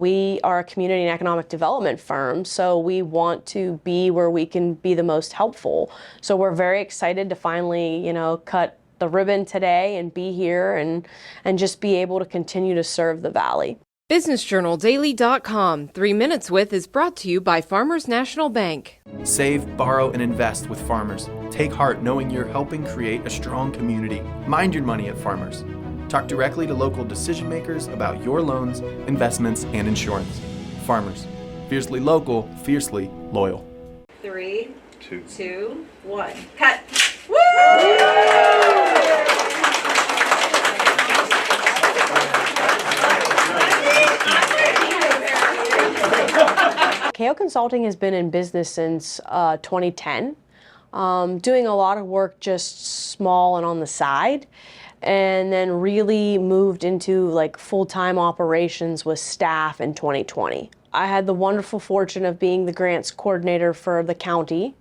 We are a community and economic development firm, so we want to be where we can be the most helpful. So we're very excited to finally, cut the ribbon today and be here and just be able to continue to serve the Valley. BusinessJournalDaily.com 3 Minutes With is brought to you by Farmers National Bank. Save, borrow, and invest with Farmers. Take heart knowing you're helping create a strong community. Mind your money at Farmers. Talk directly to local decision makers about your loans, investments, and insurance. Farmers. Fiercely local, fiercely loyal. 3, 2, 1. Cut! Woo! KO Consulting has been in business since 2010, doing a lot of work just small and on the side, and then really moved into like full-time operations with staff in 2020. I had the wonderful fortune of being the grants coordinator for the county,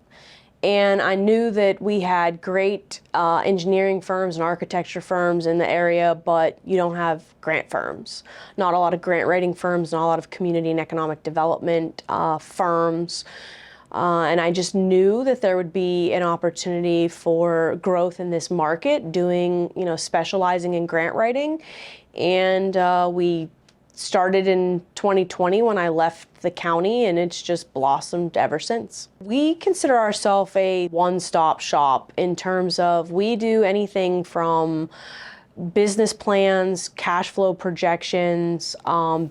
and I knew that we had great engineering firms and architecture firms in the area, but you don't have grant firms. Not a lot of grant writing firms, not a lot of community and economic development firms. And I just knew that there would be an opportunity for growth in this market, doing, specializing in grant writing. And we started in 2020 when I left the county, and it's just blossomed ever since. We consider ourselves a one-stop shop in terms of we do anything from business plans, cash flow projections,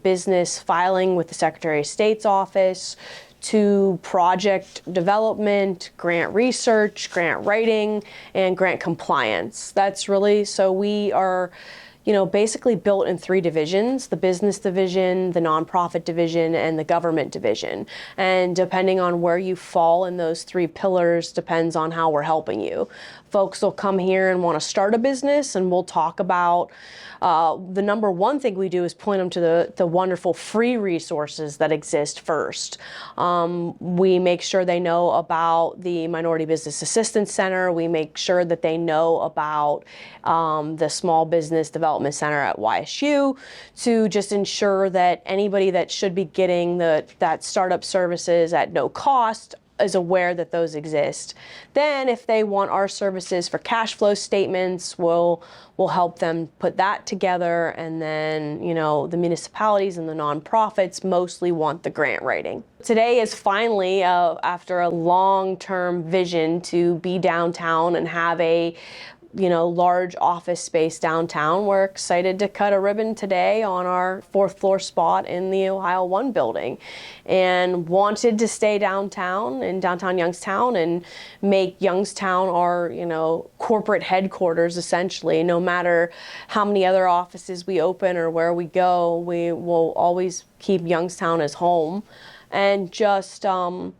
business filing with the Secretary of State's office, to project development, grant research, grant writing, and grant compliance. That's really, so we are basically built in 3 divisions: the business division, the nonprofit division, and the government division. And depending on where you fall in those 3 pillars depends on how we're helping you. Folks will come here and want to start a business, and we'll talk about the number one thing we do is point them to the wonderful free resources that exist first. We make sure they know about the Minority Business Assistance Center. We make sure that they know about the Small Business Development Center at YSU, to just ensure that anybody that should be getting that startup services at no cost is aware that those exist. Then if they want our services for cash flow statements, we'll help them put that together. And then, the municipalities and the nonprofits mostly want the grant writing. Today is finally, after a long-term vision to be downtown and have a large office space downtown. We're excited to cut a ribbon today on our 4th floor spot in the Ohio 1 building, and wanted to stay downtown in downtown Youngstown and make Youngstown our, corporate headquarters essentially. No matter how many other offices we open or where we go, we will always keep Youngstown as home. And just, I'm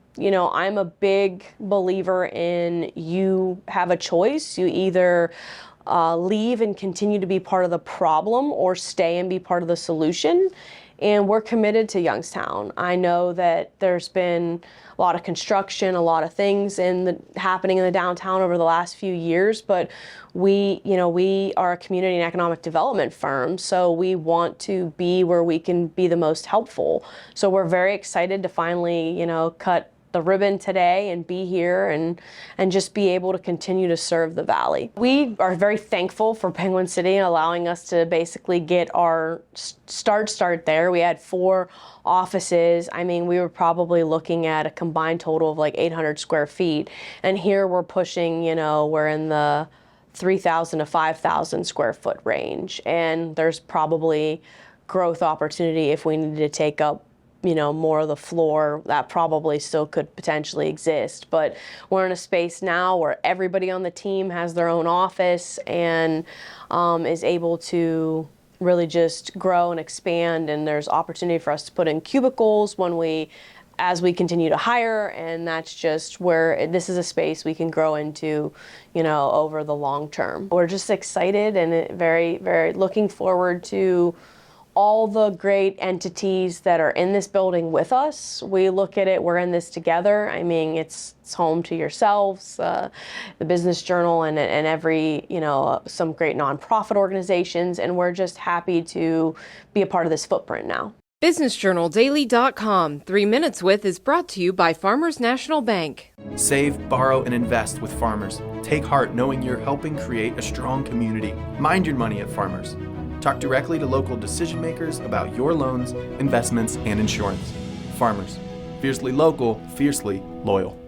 a big believer in you have a choice. You either leave and continue to be part of the problem or stay and be part of the solution. And we're committed to Youngstown. I know that there's been a lot of construction, a lot of things happening in the downtown over the last few years, but we are a community and economic development firm, so we want to be where we can be the most helpful. So we're very excited to finally, cut the ribbon today and be here and just be able to continue to serve the Valley. We are very thankful for Penguin City allowing us to basically get our start there. We had 4 offices. We were probably looking at a combined total of like 800 square feet. And here we're pushing, we're in the 3,000 to 5,000 square foot range. And there's probably growth opportunity if we needed to take up more of the floor. That probably still could potentially exist, but we're in a space now where everybody on the team has their own office and is able to really just grow and expand, and there's opportunity for us to put in cubicles as we continue to hire, and that's just where this is a space we can grow into, over the long term. We're just excited and very, very looking forward to all the great entities that are in this building with us. We look at it, we're in this together. It's home to yourselves, the Business Journal, and every, some great nonprofit organizations, and we're just happy to be a part of this footprint now. BusinessJournalDaily.com. 3 Minutes With is brought to you by Farmers National Bank. Save, borrow, and invest with Farmers. Take heart knowing you're helping create a strong community. Mind your money at Farmers. Talk directly to local decision makers about your loans, investments, and insurance. Farmers. Fiercely local, fiercely loyal.